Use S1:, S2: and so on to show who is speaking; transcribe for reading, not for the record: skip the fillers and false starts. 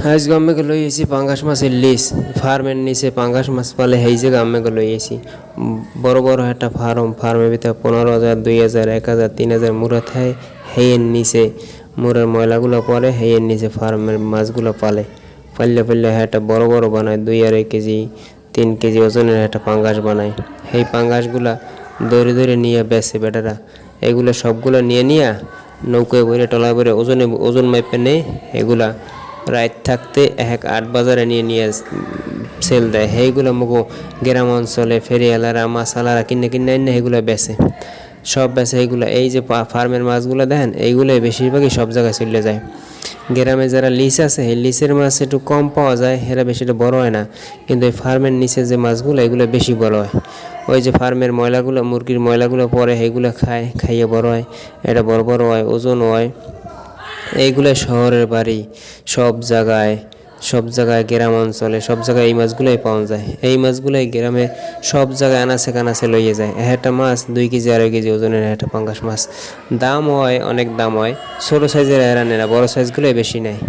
S1: আজকে আম্মেকে লই এসি পাঙ্গাস মাছের লিস ফার্মের নিচে পাঙ্গাস মাছ পালে সেই জায়গা আম্মেকে লই এসি বড় বড় একটা ফার্মের ভিতরে 15,000 2,000 1,000 3,000 মুড়া থাকে হেয়ের নিচে মুড়ার ময়লাগুলো পরে হেয়ের নিচে ফার্মের মাছগুলো পালে পাললে একটা বড় বড় বানায় 2-2.5 কেজি 3 কেজি ওজনের একটা পাঙ্গাস বানায়। সেই পাঙ্গাসগুলা ধরে নিয়ে বেছে বেটারা এগুলো সবগুলো নিয়ে নৌকায় ভরে টলায় ভরে ওজন মাপে নেই। এগুলা রাত থাকতে 1-8 বাজারে নিয়ে সেল দেয়। সেইগুলো মুখো গ্রাম অঞ্চলে ফেরিওয়ালারা মাছওয়ালারা কিনে এনে সেগুলো বেচে সব বেচে। এইগুলো এই যে ফার্মের মাছগুলো দেখেন এইগুলোই বেশিরভাগই সব জায়গায় চলে যায়। গ্রামে যারা লিস আছে সেই লিসের মাছ একটু কম পাওয়া যায়, এরা বেশিটা বড় হয় না। কিন্তু এই ফার্মের নিচে যে মাছগুলো এগুলো বেশি বড় হয়। ওই যে ফার্মের ময়লাগুলো মুরগির ময়লাগুলো পরে সেইগুলো খাইয়ে বড় হয়। এটা বড় হয়, ওজন হয়। এইগুলো শহরের বাড়ি সব জায়গায় গ্রাম অঞ্চলে সব জায়গায় এই মাছগুলোই পাওয়া যায়। এই মাছগুলোই গ্রামে সব জায়গায় আনাচে কানাচে লইয়ে যায়। একটা মাছ 2 কেজি 2.5 কেজি ওজনের একটা পাঙ্গাস মাছ দাম হয়, অনেক দাম হয়। ছোটো সাইজের এরা নেয় না, বড় সাইজগুলোই বেশি নেয়।